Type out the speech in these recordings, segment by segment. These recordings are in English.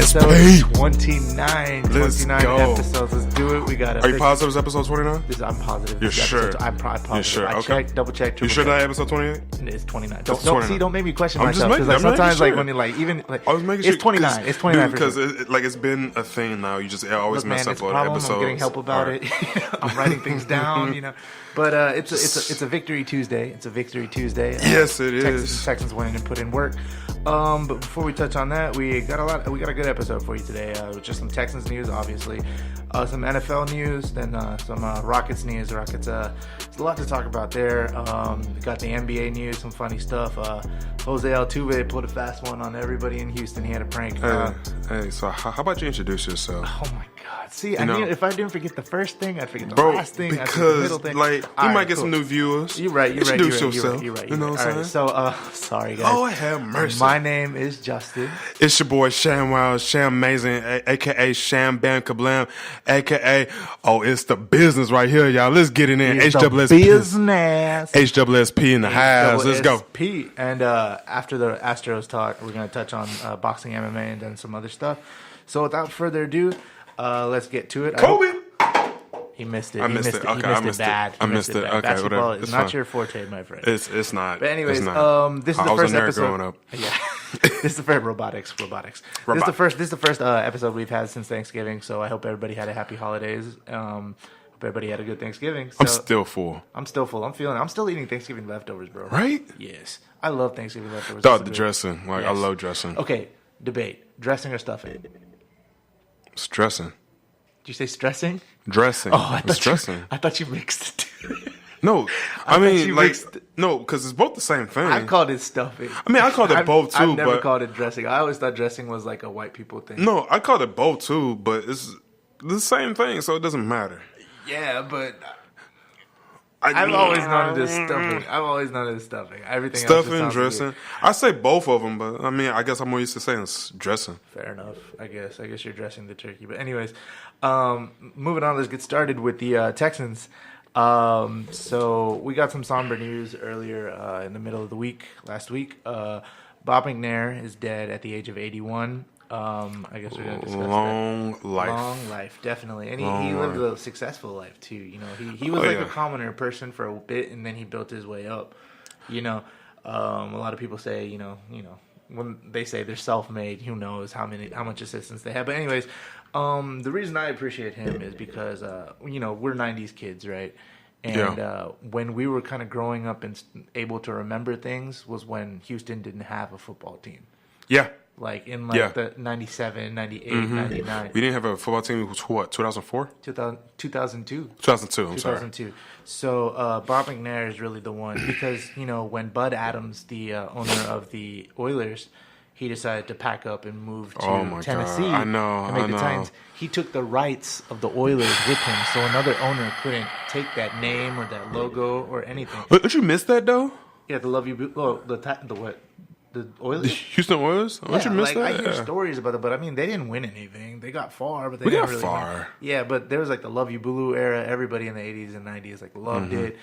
HSSP 29 episodes. Let's do it. We got it. Are you positive it's episode 29? I'm positive. You're sure? I'm positive. You're sure? I checked, double checked. You sure that episode 28? It's 29. Don't make me question I'm myself. just making, Sometimes, sure. like when you like even like I was making it's 29. It's 29 because it's been a thing now. You just always mess up on episodes. I'm getting help about it. I'm writing things down. But it's a victory Tuesday. It's a victory Tuesday. Yes, it is. Texans winning and put in work. But before we touch on that, we got a good episode for you today. Just some Texans news, obviously, some NFL news, then some Rockets news. Rockets, there's a lot to talk about there. We got the NBA news, some funny stuff. Jose Altuve pulled a fast one on everybody in Houston. He had a prank. Hey, so how about you introduce yourself? Oh my God! See, I knew if I didn't forget the first thing, I'd forget the last thing. Because I'd forget the middle thing. Like you might get some new viewers. You're right. Introduce yourself. You're right. You know what I'm saying? So, sorry guys. Oh, have mercy. My name is Justin. It's your boy Sham Wild, Sham Amazing, aka Sham Bam Kablam, aka it's the business right here, y'all. Let's get it in. HSSP. Business. HSSP in the house. Let's go. And after the Astros talk, we're gonna touch on boxing, MMA, and then some other stuff. So without further ado, let's get to it. Kobe. He missed it. I missed it. Okay, I missed it. I missed it. Okay, basketball whatever. is not your forte, my friend. It's not. But anyways, it's not. this is the first episode. Growing up. Yeah, this is the first robotics. This is the first episode we've had since Thanksgiving. So I hope everybody had a happy holidays. Hope everybody had a good Thanksgiving. So I'm still full. I'm still eating Thanksgiving leftovers, bro. Right? Yes, I love Thanksgiving leftovers. The dressing, like yes. I love dressing. Okay, debate: dressing or stuffing? It's dressing. Did you say stressing? Dressing. Oh, I thought you mixed it. No, I mean, like, no, because it's both the same thing. I called it stuffing. I mean, I called it both too. I've never called it dressing. I always thought dressing was like a white people thing. No, I called it both too, but it's the same thing, so it doesn't matter. Yeah, but I've always known it as stuffing. Everything stuffing, else dressing. I say both of them, but I mean, I guess I'm more used to saying dressing. Fair enough. I guess you're dressing the turkey. But anyways, moving on. Let's get started with the Texans. So we got some somber news earlier in the middle of the week. Last week, Bob McNair is dead at the age of 81. I guess we're going to discuss Long life, definitely. And he lived a successful life, too. He was a commoner person for a bit, and then he built his way up. A lot of people say, when they say they're self-made, who knows how much assistance they have. But anyways, the reason I appreciate him is because, we're 90s kids, right? And when we were kind of growing up and able to remember things was when Houston didn't have a football team. Yeah. Like in the 97, 98, 99. We didn't have a football team until what, 2004? 2002. 2002, I'm sorry. 2002. So Bob McNair is really the one because, when Bud Adams, the owner of the Oilers, he decided to pack up and move to Tennessee God. I make know. the Titans. He took the rights of the Oilers with him, so another owner couldn't take that name or that logo or anything. But don't you miss that, though? Yeah, the Love You... Oh, the what? The Oilers? The Houston Oilers? Don't you miss that? I hear stories about it, but I mean, they didn't win anything. They got far, but they didn't got really far. Win. Yeah, but there was like the Love You Bulu era. Everybody in the 80s and 90s loved it.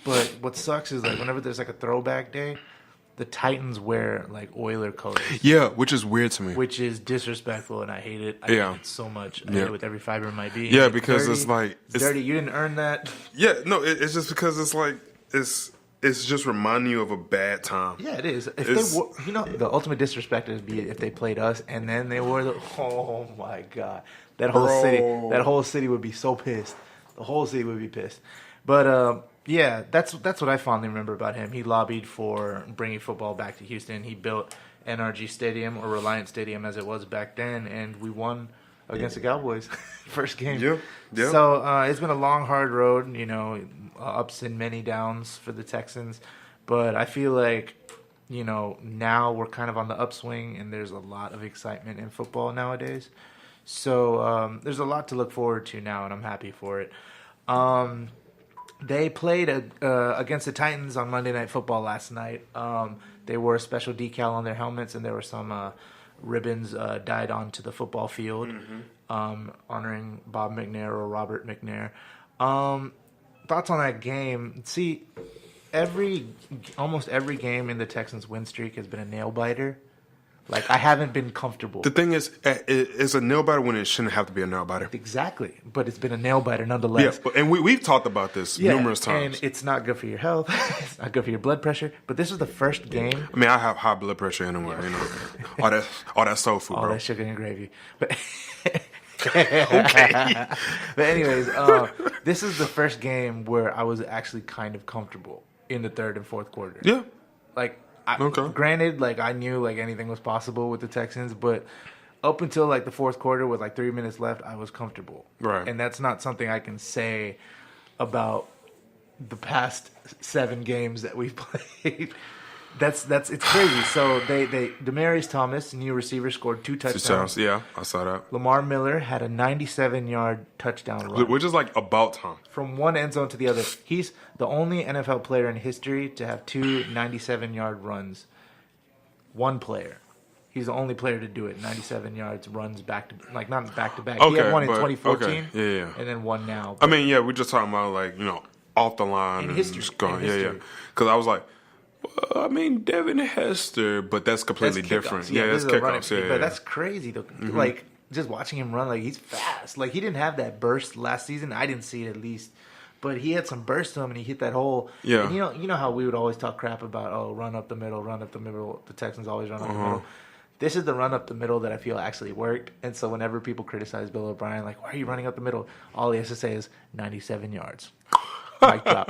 But what sucks is whenever there's a throwback day, the Titans wear Oiler colors. Yeah, which is weird to me. Which is disrespectful, and I hate it. I hate it so much. I hate it with every fiber in my being. Yeah, because it's dirty. You didn't earn that. Yeah, no, it's just because it's just reminding you of a bad time. Yeah, it is. If they wore, the ultimate disrespect would be if they played us and then they wore the. Oh my God, that whole city would be so pissed. The whole city would be pissed. But yeah, that's what I fondly remember about him. He lobbied for bringing football back to Houston. He built NRG Stadium, or Reliant Stadium as it was back then, and we won against the Cowboys first game. Yeah. So it's been a long, hard road. Ups and many downs for the Texans, but I feel like now we're kind of on the upswing, and there's a lot of excitement in football nowadays. So there's a lot to look forward to now, and I'm happy for it. They played against the Titans on Monday Night Football last night. They wore a special decal on their helmets, and there were some ribbons dyed onto the football field, honoring Bob McNair or Robert McNair. Thoughts on that game? See, almost every game in the Texans' win streak has been a nail biter. Like, I haven't been comfortable. The thing is, it's a nail biter when it shouldn't have to be a nail biter. Exactly, but it's been a nail biter nonetheless. Yeah, and we've talked about this numerous times. And it's not good for your health. It's not good for your blood pressure. But this is the first game. I mean, I have high blood pressure anyway. You know, all that soul food, all bro. that sugar and gravy. But Okay. But anyways, this is the first game where I was actually kind of comfortable in the third and fourth quarter. Yeah. Like, Okay. Granted, like, I knew like anything was possible with the Texans, but up until like the fourth quarter with like 3 minutes left, I was comfortable. Right. And that's not something I can say about the past 7 games that we've played. It's crazy. So Demaryius Thomas, new receiver, scored 2 touchdowns. Yeah, I saw that. Lamar Miller had a 97-yard touchdown run. Which is like about time. From one end zone to the other. He's the only NFL player in history to have 2 97-yard runs. One player. He's the only player to do it. 97 yards runs back to, like, not back to back. He had one in 2014. Okay. Yeah. And then one now. I mean, yeah, we're just talking about, like, you know, off the line In and history. just going. In history. Yeah. Because I was like, well, I mean, Devin Hester, but that's completely different. Yeah, that's kickoffs. Yeah, but that's crazy though. Mm-hmm. Like, just watching him run, like, he's fast. Like, he didn't have that burst last season. I didn't see it, at least. But he had some burst to him, and he hit that hole. Yeah. And you know how we would always talk crap about, run up the middle. The Texans always run up the middle. This is the run up the middle that I feel actually worked. And so whenever people criticize Bill O'Brien, like, why are you running up the middle? All he has to say is 97 yards. Mic drop.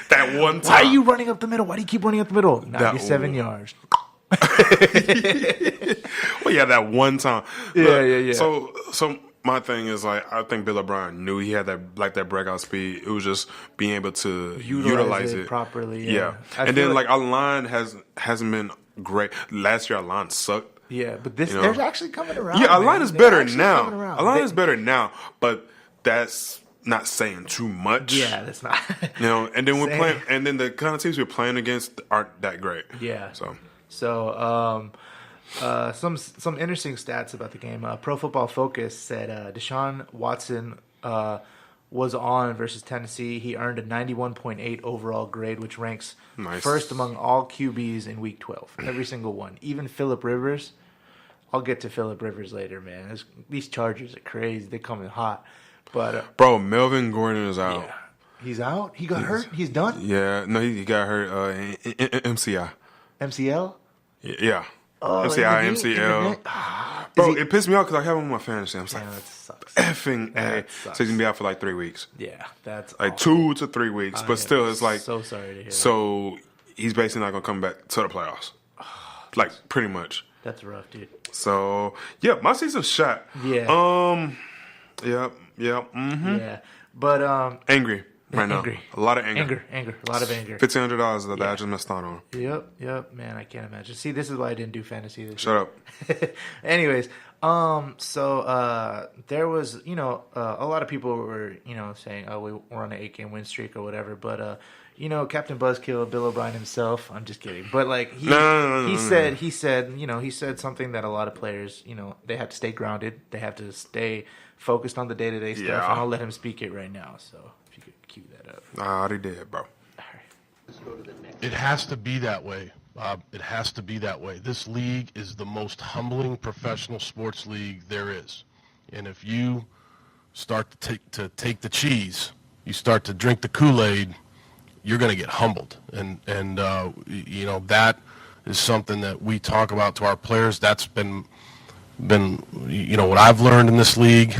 That one time. Why are you running up the middle? Why do you keep running up the middle? 97 yards. Well, yeah, that one time. Yeah. So my thing is, like, I think Bill O'Brien knew he had that breakout speed. It was just being able to utilize it properly. Yeah. And then, like, our line hasn't been great. Last year, our line sucked. Yeah, but they're actually coming around. Yeah, our line is better now. Our line is better now, but that's not saying too much. Yeah, that's not. And then we're playing, and then the kind of teams we're playing against aren't that great. Yeah. So some interesting stats about the game. Pro Football Focus said Deshaun Watson was on versus Tennessee. He earned a 91.8 overall grade, which ranks first among all QBs in Week 12. Every single one. Even Phillip Rivers. I'll get to Phillip Rivers later, man. These Chargers are crazy. They're coming hot. But bro, Melvin Gordon is out. Yeah. He's out? He got hurt? He's done? Yeah. No, he got hurt in MCI. MCL? Yeah. Oh, MCL. Bro, it pissed me off because I have him on my fantasy. I'm like, that sucks. Effing A. So he's going to be out for like 3 weeks. Yeah, that's like awful. 2 to 3 weeks. But still, it's like. So sorry to hear So he's basically not going to come back to the playoffs. Like, pretty much. That's rough, dude. So, yeah, my season's shot. Yeah. Yeah. Mm-hmm. Yeah. But angry now. A lot of anger. A lot of anger. $1,500 that I just missed out on. Yep. Man, I can't imagine. See, this is why I didn't do fantasy this Shut year. up. Anyways, so there was, a lot of people were, saying, we're on an 8-game win streak or whatever, but Captain Buzzkill, Bill O'Brien himself. I'm just kidding, but like he said something that a lot of players, they have to stay grounded, they have to stay focused on the day-to-day stuff. Yeah. And I'll let him speak it right now. So if you could cue that up. I already did, bro. It has to be that way, Bob. It has to be that way. This league is the most humbling professional sports league there is, and if you start to take the cheese, you start to drink the Kool-Aid, you're going to get humbled, and that is something that we talk about to our players. That's been what I've learned in this league.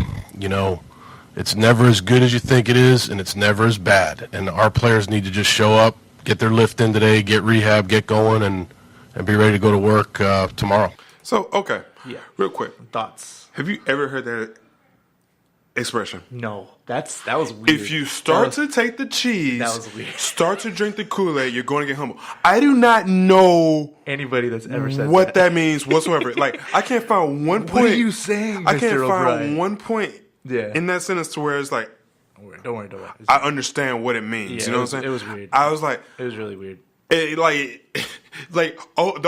It's never as good as you think it is, and it's never as bad. And our players need to just show up, get their lift in today, get rehab, get going, and be ready to go to work tomorrow. So, okay, real quick, thoughts. Have you ever heard that expression? No, that was weird. If you start to take the cheese, that was weird. Start to drink the Kool-Aid, you're going to get humble. I do not know anybody that's ever said what that means whatsoever. Like, I can't find one point. What are you saying, Mr. I can't O'Brien? find one point in that sentence to where it's like, Don't worry. I understand what it means. You know what I'm saying? It was weird. I was like, it was really weird. The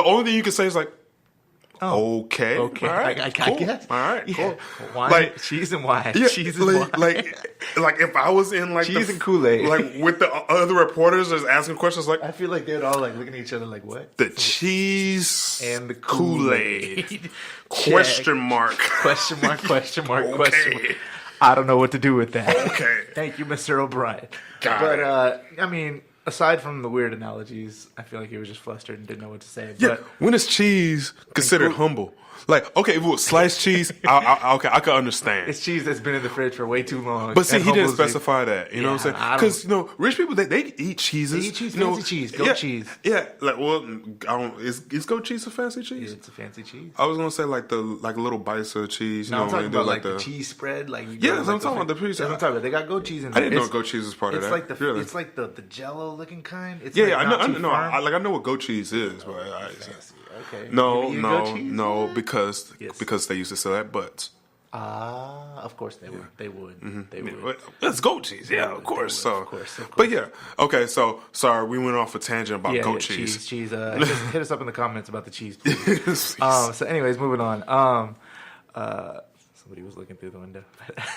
only thing you can say is like, okay. All right, I cool. guess. All right, Yeah. cool. Wine, cheese, and wine. Yeah, Cheese and wine. Like if I was in like cheese and Kool-Aid, like with the other reporters just asking questions, like I feel like they'd all like looking at each other like, what? The cheese and the Kool-Aid? Question mark. Question mark. Question mark. Okay. Question mark. I don't know what to do with that. Okay. Thank you, Mr. O'Brien. Got it. I mean, aside from the weird analogies, I feel like he was just flustered and didn't know what to say. Yeah. But When is cheese considered humble? Like, okay, if it was sliced cheese, I could understand. it's cheese that's been in the fridge for way too long. But see, and he didn't humbles me. specify that. You know what I'm Yeah, saying? Because rich people they eat cheeses. They eat cheese, you know, fancy cheese, goat cheese. Yeah, like is goat cheese a fancy cheese? Yeah, it's a fancy cheese. I was gonna say like little bites of cheese. You No, know, I'm talking when they do, about like the cheese spread. Like Yeah, that's what I'm talking about. The cheese. That's what I'm talking about. They got goat cheese in I there. didn't know goat cheese was part of that. It's like the Jello looking kind. It's Yeah, like I not know. too No, firm. I know what goat cheese is, but Fancy. Okay. no, You eat goat cheese? no, because Yes. they used to sell that butts. Of course they would. They would. Mm-hmm. They would. Well, that's goat cheese, yeah, of course. would, So, of course. but yeah, okay. So, sorry, we went off a tangent about Yeah, goat yeah, cheese. Cheese. Hit us up in the comments about the cheese, please. Please. So, anyways, moving on. Somebody was looking through the window.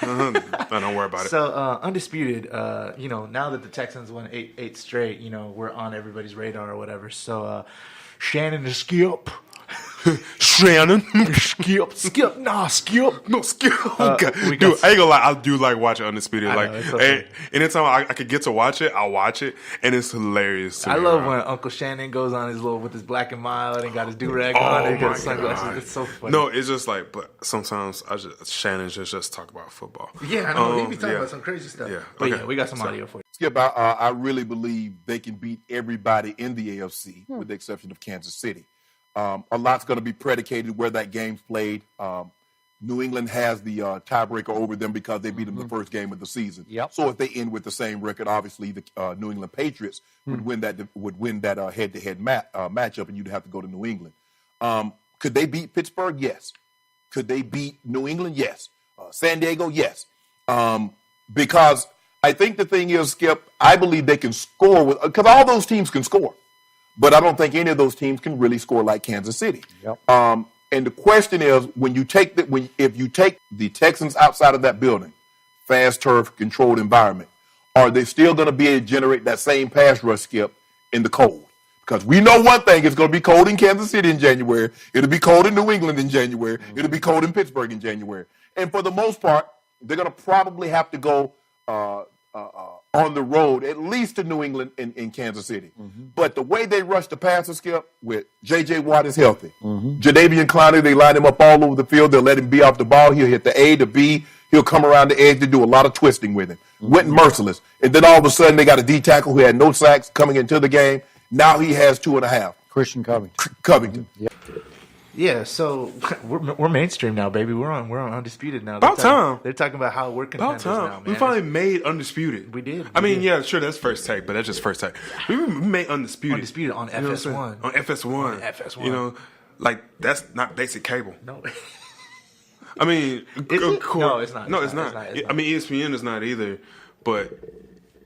Don't worry about it. So, undisputed. Now that the Texans won eight straight, we're on everybody's radar or whatever. So, Shannon and Skip. Shannon, Skip. no, Skip. Okay. we Dude, got- I ain't gonna lie, I do like watching Undisputed. I Like, know, it's okay. anytime I could get to watch it, I'll watch it, and it's hilarious. To I me, love right? when Uncle Shannon goes on with his black and mild and got his do-rag on and got his sunglasses. God. It's so funny. No, it's just like, but sometimes Shannon just talk about football. Yeah, I know. He be talking yeah. about some crazy stuff. Yeah, But okay. yeah, we got some So- audio for you. Skip, I really believe they can beat everybody in the AFC with the exception of Kansas City. A lot's going to be predicated where that game's played. New England has the tiebreaker over them because they beat them the first game of the season. Yep. So if they end with the same record, obviously the New England Patriots would win that head-to-head matchup, and you'd have to go to New England. Could they beat Pittsburgh? Yes. Could they beat New England? Yes. San Diego? Yes. Because I think the thing is, Skip, I believe they can score because all those teams can score. But I don't think any of those teams can really score like Kansas City. Yep. And the question is, if you take the Texans outside of that building, fast turf, controlled environment, are they still going to be able to generate that same pass rush, Skip, in the cold? Because we know one thing, it's going to be cold in Kansas City in January. It'll be cold in New England in January. It'll be cold in Pittsburgh in January. And for the most part, they're going to probably have to go on the road, at least to New England in Kansas City. But the way they rush the passer, Skip, with J.J. Watt is healthy. Jadeveon Clowney, they line him up all over the field. They'll let him be off the ball. He'll hit the A, the B. He'll come around the edge to do a lot of twisting with him. Went merciless. And then all of a sudden, they got a D tackle who had no sacks coming into the game. Now he has 2.5. Christian Covington. Covington. Yeah, so we're mainstream now, baby. We're on Undisputed now. About time. They're talking about how we're About contenders now, time. man. We finally made Undisputed. We did. I We mean, did. yeah, sure, that's first take, but that's just first take. We made Undisputed. Undisputed on You know what I'm saying? FS1. On FS1. On FS1. You know, like, that's not basic cable. No. I mean, Is it? cool. No, it's not. No, It's it's not. not. It's not. I mean, ESPN is not either, but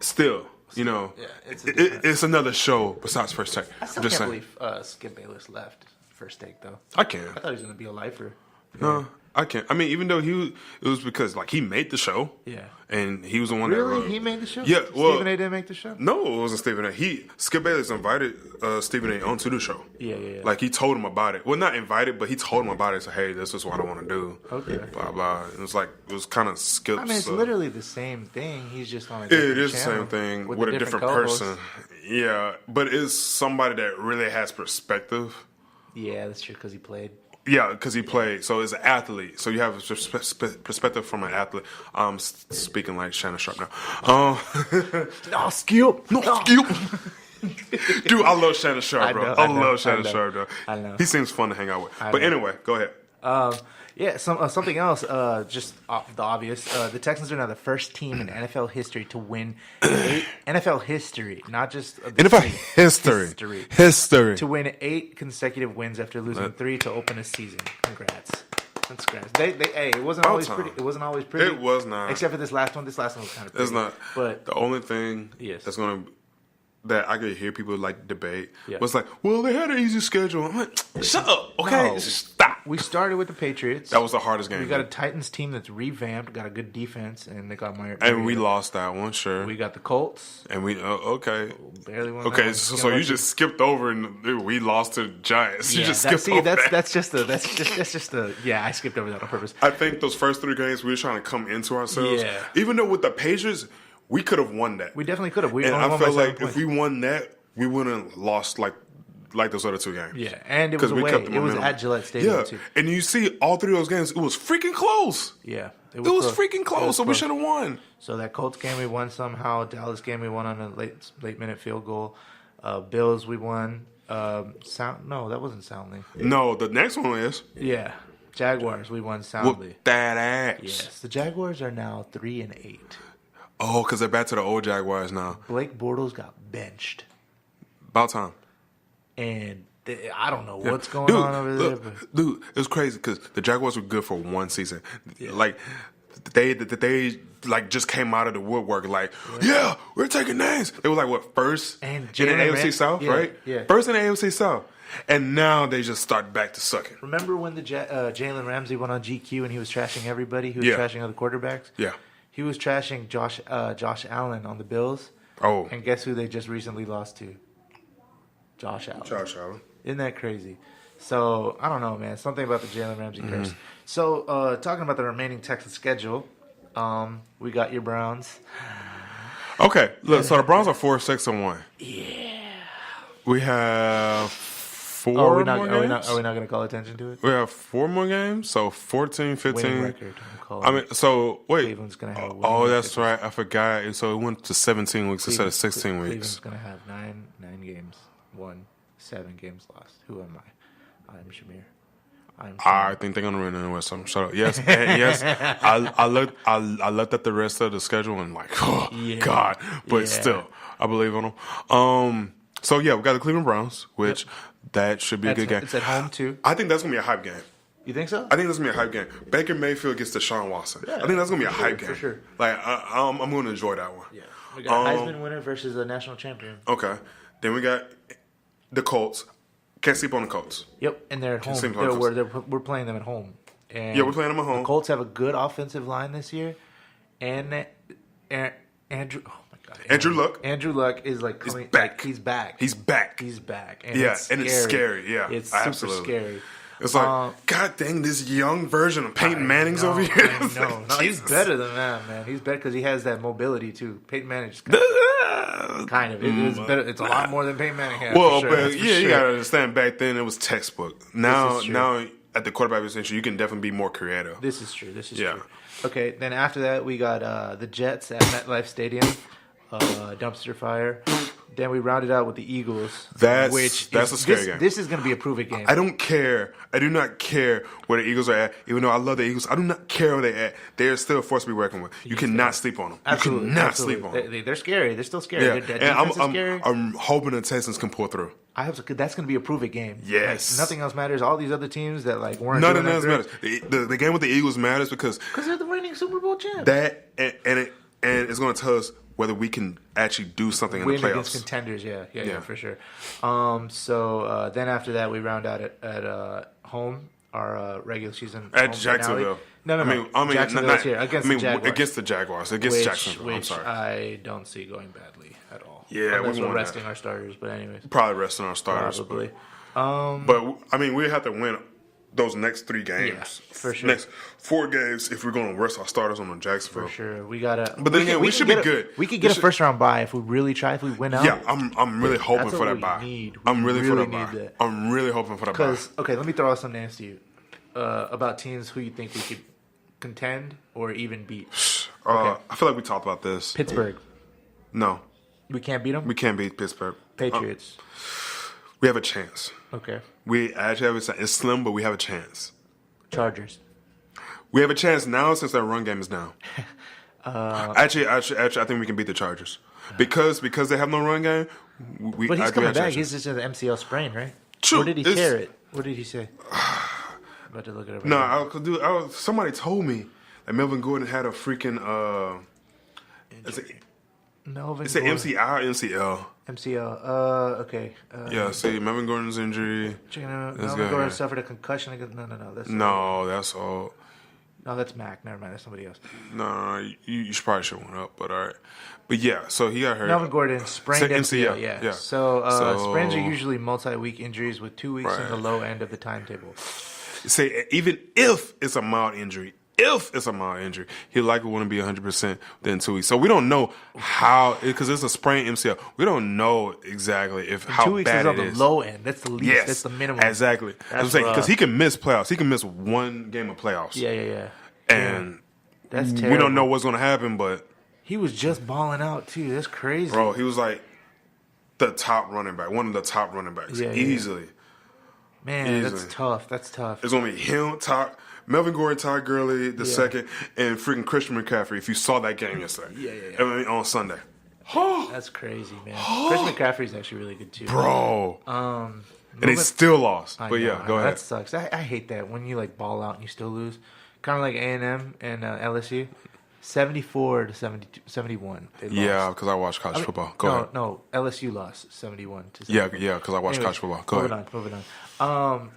still, you know, Yeah, it's a different- it's another show besides first take. I still I'm just can't saying. believe Skip Bayless left first take, though. I can. I thought he was going to be a lifer. No, I can't. I mean, even though it was because like he made the show. Yeah. And he was the one that Really? wrote. He made the show? Yeah. Well, Stephen A. didn't make the show? No, it wasn't Stephen A. Skip Bayless invited Stephen A. onto the show. Yeah. Like he told him about it. Well, not invited, but he told him about it. Said, "Hey, this is what I want to do." Okay. Blah blah. It was kind of Skip's. I mean, it's literally the same thing. He's just on a It different is the channel same thing with a different co-host. person. Yeah, but it's somebody that really has perspective. Yeah, that's true, because he played. Yeah, because he played. So it's an athlete. So you have a perspective from an athlete. Speaking like Shannon Sharp now. No, Skip. No, Skip. Dude, I love Shannon Sharp, bro. I love Shannon I know. Sharp, though. I know. He seems fun to hang out with. I But know. anyway, go ahead. Something else, just off the obvious. The Texans are now the first team in NFL history to win NFL history, not just the NFL city. history. To win 8 consecutive wins after losing 3 to open a season. Congrats. That's scratch. Hey, it wasn't always pretty. It wasn't always pretty. It was not. Except for this last one. This last one was kind of pretty. It's not. But the only thing that I could hear people like debate was like, well, they had an easy schedule. I'm like, shut up, okay? No. Stop. We started with the Patriots. That was the hardest game. We got a Titans team that's revamped, got a good defense, and they got And we lost that one, sure. We got the Colts. And we okay. Barely won. Okay, so you just skipped over and we lost to the Giants. Yeah, You just skipped over that. That's just a yeah. I skipped over that on purpose. I think those first 3 games we were trying to come into ourselves. Yeah. Even though with the Patriots, we could have won that. We definitely could have. And I felt like if we won that, we wouldn't have lost like those other 2 games. Yeah, and it was away. It was at Gillette Stadium too. And you see all 3 of those games, it was freaking close. Yeah, it was freaking close. So we should have won. So that Colts game we won somehow. Dallas game we won on a late minute field goal. Bills we won. No, that wasn't soundly. No, the next one is Jaguars we won soundly. Whoop that ass. Yes, the Jaguars are now 3-8. Oh, because they're back to the old Jaguars now. Blake Bortles got benched. About time. And I don't know what's going on over there. Dude, it was crazy because the Jaguars were good for 1 season. Yeah. Like, they just came out of the woodwork like, we're taking names. They were like, what, first in the AFC South, right? Yeah. First in the AFC South. And now they just start back to sucking. Remember when the Jalen Ramsey went on GQ and he was trashing everybody? He was trashing other quarterbacks? Yeah. He was trashing Josh Allen on the Bills. Oh. And guess who they just recently lost to? Josh Allen. Isn't that crazy? So, I don't know, man. Something about the Jalen Ramsey curse. So, talking about the remaining Texans schedule, we got your Browns. Okay. Look, so the Browns are 4-6-1. Yeah. We have 4 more games? Are we not going to call attention to it? We have 4 more games, so 14, 15. Winning record. So wait. Cleveland's going to have that's right. I forgot. So it went to 17 weeks instead of 16 weeks. Cleveland's going to have 9 games. 7 games lost. Who am I? I'm Shamir. I think they're gonna win anyway. So shut up. Yes, yes. I looked at the rest of the schedule and like, God, but still, I believe in them. So yeah, we got the Cleveland Browns, which that should be a good game. It's at home too. I think that's gonna be a hype game. You think so? I think that's gonna be a hype game. Baker Mayfield gets Deshaun Watson. Yeah, I think that's gonna be a hype game for sure. Like I'm gonna enjoy that one. Yeah, we got a Heisman winner versus a national champion. Okay, then we got the Colts. Can't sleep on the Colts. Yep, and they're at home. We're playing them at home. And we're playing them at home. The Colts have a good offensive line this year, and Andrew. Oh my God, Andrew Luck. Andrew Luck is like coming. He's back. He's back. He's back. He's back. And it's scary. Yeah, it's super scary. It's like, God dang, this young version of Peyton Manning's over here. No, he's better than that, man. He's better because he has that mobility too. Peyton Manning's kind of. It's better. It's a lot more than Peyton Manning had. Well, but you gotta understand. Back then, it was textbook. Now at the quarterback position, you can definitely be more creative. This is true. True. Okay, then after that, we got the Jets at MetLife Stadium, dumpster fire. Then we rounded out with the Eagles. That's a scary game. This is going to be a prove-it game. I don't care. I do not care where the Eagles are at. Even though I love the Eagles, I do not care where they're at. They're still a force to be reckoned with. You cannot sleep on them. Absolutely. You cannot sleep on them. They're scary. They're still scary. Yeah. And I'm hoping the Texans can pull through. I hope so. That's going to be a prove-it game. Yes. Nothing else matters. All these other teams that weren't. Nothing else matters. The game with the Eagles matters because they're the reigning Super Bowl champs. That and it's going to tell us whether we can actually do something in the playoffs. Against contenders, yeah, for sure. So then after that, we round out at home our regular season at Jacksonville. No. I mean, Jacksonville's here against the Jaguars. Against the Jaguars, against Jacksonville. I'm sorry. I don't see going badly at all. Yeah, unless we're resting our starters. But anyways, probably resting our starters. Probably. But I mean, we have to win those next 3 games. Yeah, for sure. Next 4 games if we're going to rest our starters on Jacksonville. For sure. We gotta. But then again, we should be good. We could get a first round bye if we really try. If we win out. Yeah, I'm really hoping for that bye. I'm really for that bye. I'm really hoping for that bye. Okay, let me throw out something to you about teams who you think we could contend or even beat. I feel like we talked about this. Pittsburgh. No. We can't beat them? We can't beat Pittsburgh. Patriots. We have a chance. Okay. We actually have a chance. It's slim, but we have a chance. Chargers. We have a chance now since our run game is down. Actually, I think we can beat the Chargers because they have no run game. But he's coming back. He's just an MCL sprain, right? True. Or did he tear it? What did he say? about to look it up. No, somebody told me that Melvin Gordon had a freaking Melvin. It's an MCI or MCL. MCL. Okay. Yeah. See, Melvin Gordon's injury. Checking out. Melvin Gordon suffered a concussion. No, that's all. No, that's Mac. Never mind. That's somebody else. No, you probably should have went up, but all right. But yeah, so he got hurt. Melvin Gordon sprained MCL. Yeah. So sprains are usually multi-week injuries with 2 weeks in the low end of the timetable. Say even if it's a mild injury, he likely wouldn't be 100% within 2 weeks. So we don't know how, because it's a sprained MCL. We don't know exactly how 2 weeks bad is on it the is. low end. That's the least. Yes, that's the minimum. Exactly. I'm saying because he can miss playoffs. He can miss one game of playoffs. Yeah. And that's terrible. we don't know what's going to happen, but he was just balling out too. That's crazy, bro. He was like the top running back, one of the top running backs, easily. Man, that's tough. That's tough. It's gonna be him, Melvin Gordon, Todd Gurley, the second, and freaking Christian McCaffrey. If you saw that game yesterday, I mean, on Sunday. That's crazy, man. Christian McCaffrey's actually really good too, bro. And they still lost. But yeah, go ahead. That sucks. I hate that when you like ball out and you still lose. Kind of like A&M and LSU. 74 to 71. They lost. Yeah, because I watched college football. Go ahead. No, LSU lost 71 to 71. Yeah, because I watched college football. Go ahead. Moving on.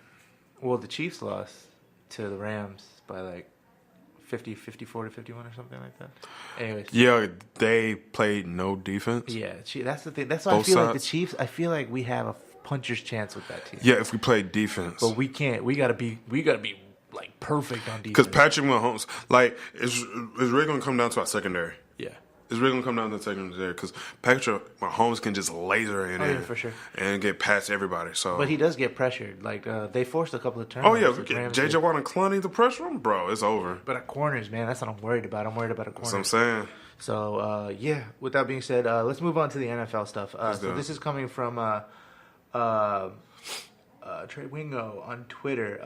Well, the Chiefs lost to the Rams by like 54 to 51 or something like that. Anyways. Yeah, they played no defense. Yeah, that's the thing. That's why I feel like the Chiefs, I feel like we have a puncher's chance with that team. Yeah, if we play defense. But we can't. We gotta be like perfect on defense. Because Patrick Mahomes, like, is really going to come down to our secondary. Yeah. It's really going to come down to the secondary because Patrick Mahomes can just laser in there for sure. and get past everybody. So, but he does get pressured. Like, they forced a couple of turnovers. Oh, yeah. J.J. Watt and Clowney, the pressure him, bro, it's over. But at corners, man, that's what I'm worried about. I'm worried about a corner. That's what I'm saying. So, yeah, with that being said, let's move on to the NFL stuff. So this is coming from Trey Wingo on Twitter.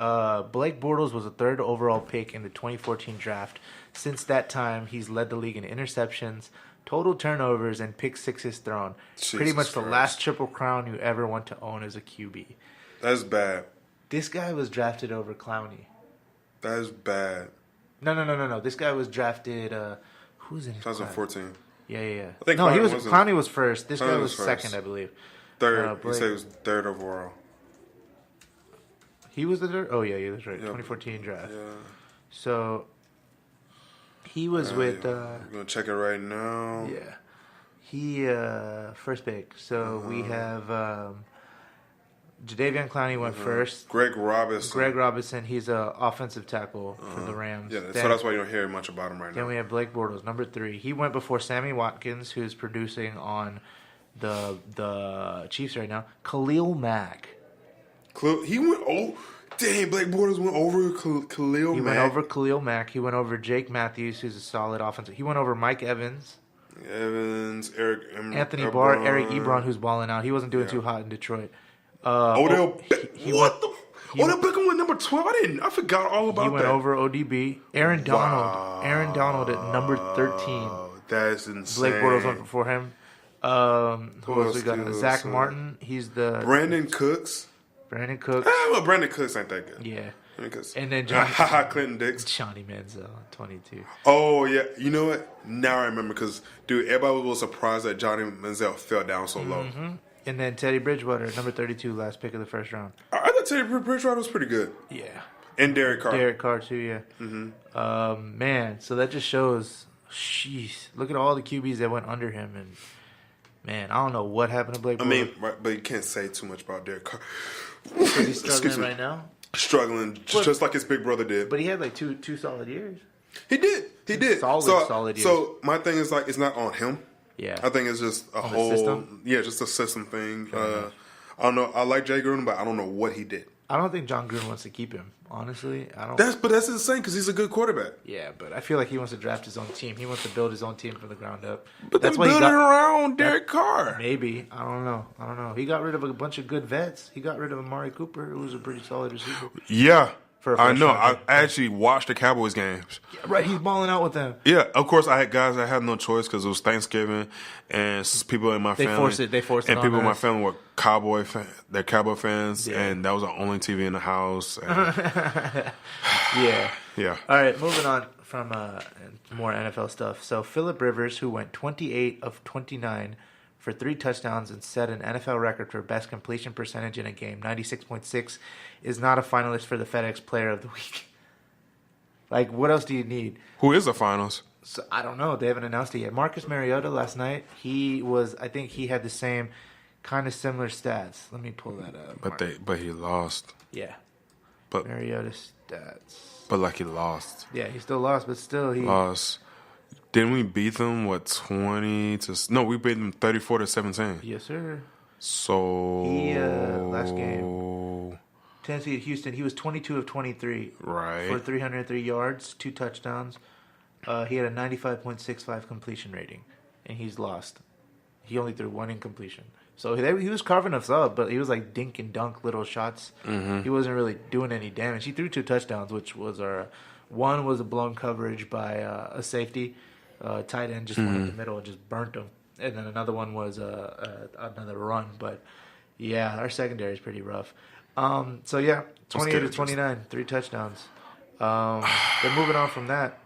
Blake Bortles was a third overall pick in the 2014 draft. Since that time, he's led the league in interceptions, total turnovers, and pick sixes thrown. Pretty much the last triple crown you ever want to own as a QB. That's bad. This guy was drafted over Clowney. That is bad. No. This guy was drafted. Who's in his 2014. class? Yeah. I think Clowney was first. This guy was first. second, I believe. Third. You say he was third overall. He was the third? Oh, yeah, that's right. Yep. 2014 draft. Yeah. So, he was with... We're going to check it right now. Yeah. He, first pick. So, we have Jadeveon Clowney went first. Greg Robinson. He's an offensive tackle for the Rams. Yeah, so that's why you don't hear much about him right now. Then we have Blake Bortles, number 3. He went before Sammy Watkins, who's producing on the Chiefs right now. Khalil Mack. He went. Oh, dang! Blake Bortles went over Khalil Mack. He went over Khalil Mack. He went over Jake Matthews, who's a solid offensive. He went over Mike Evans. Anthony Barr, Eric Ebron, who's balling out. He wasn't doing too hot in Detroit. Odell Beckham went number 12. I forgot all about that. He went over ODB. Aaron Donald at number 13. That's insane. Blake Bortles went before him. Who else we got? Zach Martin. He's the Brandon Cooks. Well, Brandon Cooks ain't that good. Yeah. Because, and then Clinton Dix. Johnny Manziel, 22. Oh, yeah. You know what? Now I remember because, dude, everybody was surprised that Johnny Manziel fell down so low. And then Teddy Bridgewater, number 32, last pick of the first round. I thought Teddy Bridgewater was pretty good. Yeah. And Derek Carr. Derek Carr, too, yeah. Man, so that just shows, look at all the QBs that went under him. And, man, I don't know what happened to Blake Bortles. I mean, but you can't say too much about Derek Carr. Because he's struggling right now? Struggling, just like his big brother did. But he had like two solid years. He did. Solid years. So my thing is like, it's not on him. Yeah. I think it's just a whole system. Yeah, just a system thing. I don't know. I like Jay Gruden, but I don't know what he did. I don't think John Gruden wants to keep him. Honestly, I don't. But that's insane because he's a good quarterback. Yeah, but I feel like he wants to draft his own team. He wants to build his own team from the ground up. But that's why he got around Derek Carr. Maybe I don't know. He got rid of a bunch of good vets. He got rid of Amari Cooper, who was a pretty solid receiver. Yeah, For a I first know. round I actually watched the Cowboys games. pick. Yeah, right, he's balling out with them. Yeah, of course. I had guys that had no choice because it was Thanksgiving, and people in my family They forced it and on people in my us. family were they're Cowboy fans, and that was the only TV in the house. And Yeah. yeah. All right, moving on from more NFL stuff. So Phillip Rivers, who went 28 of 29 for 3 touchdowns and set an NFL record for best completion percentage in a game, 96.6, is not a finalist for the FedEx Player of the Week. Like, what else do you need? Who is the finals? So, I don't know. They haven't announced it yet. Marcus Mariota last night, I think he had the same kind of similar stats. Let me pull that up. But he lost. Yeah. But Mariota stats. But like he lost. Yeah, he still lost, but still he lost. Didn't we beat them? What 20 to? No, we beat them 34-17. Yes, sir. So he last game, Tennessee at Houston, he was 22 of 23, right, for 303 yards, 2 touchdowns. He had a 95.65 completion rating, and he's lost. He only threw 1 incompletion. So he was carving us up, but he was like dink and dunk little shots. Mm-hmm. He wasn't really doing any damage. He threw 2 touchdowns, which was one was a blown coverage by a safety. Tight end just went in the middle and just burnt him. And then another one was another run. But, yeah, our secondary is pretty rough. So, yeah, 28 to 29, 3 touchdowns. Then moving on from that.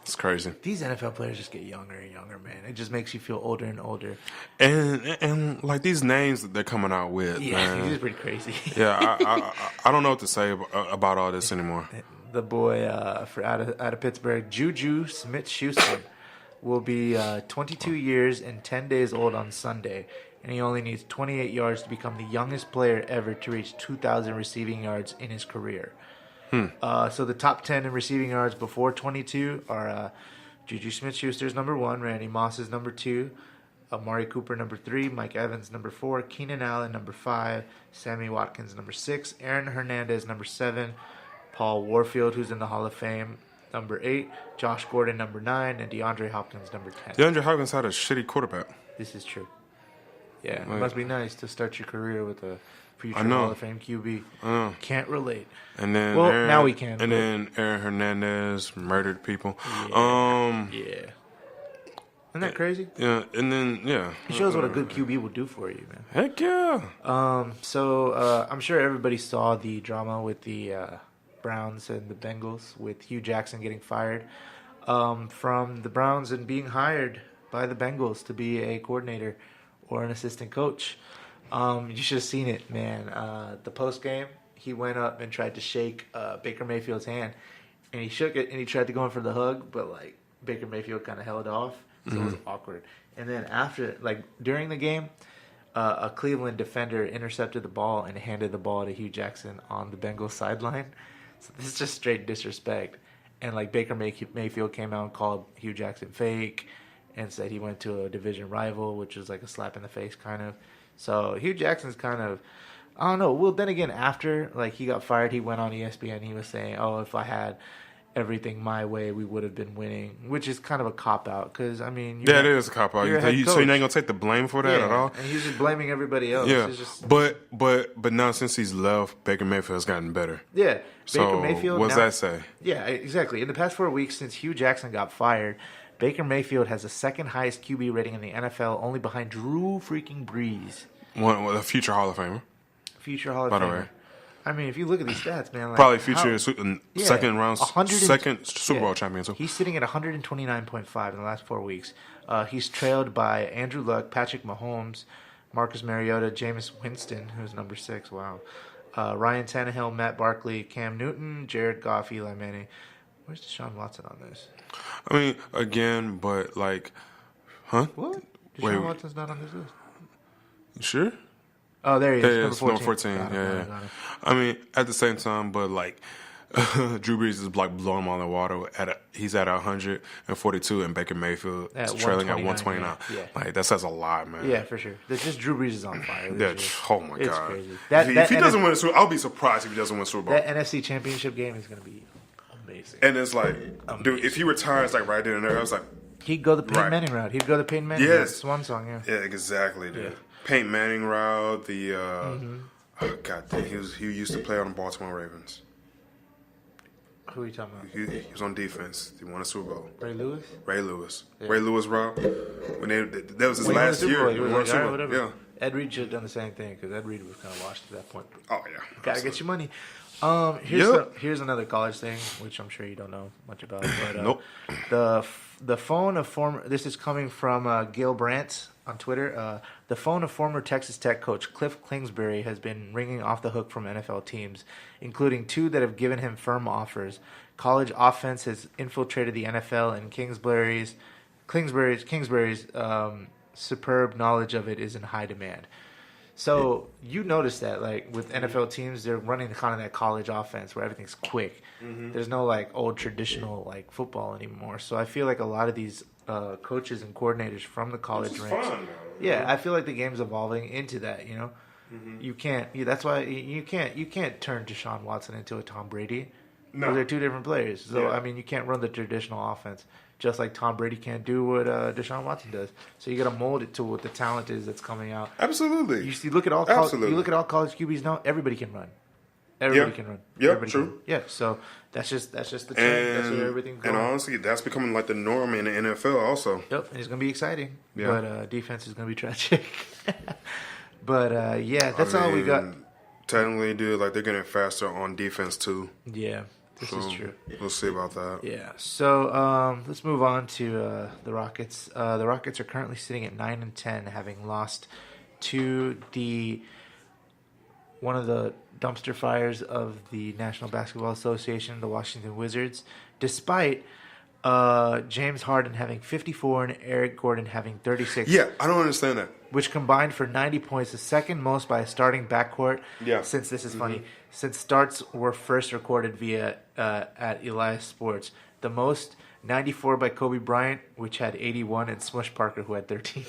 It's crazy. These NFL players just get younger and younger, man. It just makes you feel older and older. And like these names that they're coming out with, man. He's pretty crazy. Yeah, I don't know what to say about all this anymore. The boy out of Pittsburgh, Juju Smith-Schuster, will be 22 years and 10 days old on Sunday, and he only needs 28 yards to become the youngest player ever to reach 2,000 receiving yards in his career. So the top 10 in receiving yards before 22 are Juju Smith-Schuster's number 1, Randy Moss's number 2, Amari Cooper number 3, Mike Evans number 4, Keenan Allen number 5, Sammy Watkins number 6, Aaron Hernandez number 7, Paul Warfield, who's in the Hall of Fame, number 8, Josh Gordon number 9, and DeAndre Hopkins number 10. DeAndre Hopkins had a shitty quarterback. This is true. Yeah, it must be nice to start your career with a future know. Hall of Fame QB. Can't relate. And then now we can. And then Aaron Hernandez murdered people. Yeah. Isn't that crazy? Yeah, and then It shows what a good QB will do for you, man. Heck yeah. So I'm sure everybody saw the drama with the Browns and the Bengals with Hugh Jackson getting fired from the Browns and being hired by the Bengals to be a coordinator or an assistant coach. You should have seen it, man. The post game, he went up and tried to shake Baker Mayfield's hand, and he shook it and he tried to go in for the hug, but like Baker Mayfield kind of held off, so it was awkward. And then after, like during the game, a Cleveland defender intercepted the ball and handed the ball to Hugh Jackson on the Bengals sideline. So this is just straight disrespect. And like Baker Mayfield came out and called Hugh Jackson fake and said he went to a division rival, which was like a slap in the face kind of. So Hugh Jackson's kind of, I don't know. Well, then again, after like he got fired, he went on ESPN and he was saying, oh, if I had everything my way, we would have been winning, which is kind of a cop-out because, I mean... it is a cop-out. So you're not going to take the blame for that at all? And he's just blaming everybody else. Yeah, it's just... but now since he's left, Baker Mayfield's gotten better. Yeah, so Baker Mayfield... What's that say? Yeah, exactly. In the past 4 weeks since Hugh Jackson got fired, Baker Mayfield has the second highest QB rating in the NFL, only behind Drew freaking Brees. A future Hall of Famer. Future Hall of By Famer. the way. I mean, if you look at these stats, man, like probably future second Super Bowl champion too. He's sitting at 129.5 in the last 4 weeks. He's trailed by Andrew Luck, Patrick Mahomes, Marcus Mariota, Jameis Winston, who's number 6. Wow. Ryan Tannehill, Matt Barkley, Cam Newton, Jared Goff, Eli Manning. Where's Deshaun Watson on this? I mean, again, but like, huh? What? Deshaun Watson's not on this list. You sure? Oh, there he is. Yeah, number 14. Yeah. I mean, at the same time, but like, Drew Brees is like blowing him on the water. He's at 142, and Baker Mayfield is trailing at 129. Yeah. Like that says a lot, man. Yeah, for sure. It's just Drew Brees is on fire. Oh my it's god, crazy. If he doesn't win a Super Bowl, I'll be surprised if he doesn't win a Super Bowl. That NFC Championship game is going to be amazing. And it's like, dude, if he retires like right then and there, I was like, he'd go the Peyton Manning route. He'd go the Peyton Manning route. Swan song, yeah. Yeah, exactly, dude. Yeah. Peyton Manning route. The oh god damn, he used to play on the Baltimore Ravens. Who are you talking about? He was on defense. He won a Super Bowl. Ray Lewis? Ray Lewis. Yeah. Ray Lewis, bro. That was his When he won the last Super year. Bowl, he was won like, Super all right, Bowl. whatever. Yeah. Ed Reed should have done the same thing because Ed Reed was kind of washed at that point. Oh, yeah. Gotta get your money. Here's another college thing, which I'm sure you don't know much about. But, Nope. The phone of former. This is coming from Gil Brandt on Twitter. The phone of former Texas Tech coach Cliff Kingsbury has been ringing off the hook from NFL teams, including 2 that have given him firm offers. College offense has infiltrated the NFL, and Kingsbury's superb knowledge of it is in high demand. So you notice that, like, with NFL teams, they're running kind of that college offense where everything's quick. Mm-hmm. There's no, like, old traditional, like, football anymore. So I feel like a lot of these coaches and coordinators from the college ranks. Yeah, I feel like the game's evolving into that, you know? Mm-hmm. You can't. That's why you can't turn Deshaun Watson into a Tom Brady. No. They're 2 different players. So, I mean, you can't run the traditional offense. Just like Tom Brady can't do what Deshaun Watson does, so you got to mold it to what the talent is that's coming out. Absolutely. You see, look at all college QBs now. Everybody can run. Everybody can run. Yeah, everybody true. Yeah, so that's just the trend. That's where everything's going. And honestly, that's becoming like the norm in the NFL also. Yep, and it's gonna be exciting. Yeah. But defense is gonna be tragic. But that's all we got. Technically, dude, like they're getting faster on defense too. Yeah. This is true. We'll see about that. Yeah. So let's move on to the Rockets. The Rockets are currently sitting at 9-10, having lost to one of the dumpster fires of the National Basketball Association, the Washington Wizards, despite James Harden having 54 and Eric Gordon having 36. Yeah, I don't understand that. Which combined for 90 points, the second most by a starting backcourt. Yeah. Since this is funny, since starts were first recorded via at Elias Sports. The most 94 by Kobe Bryant, which had 81, and Smush Parker, who had 13.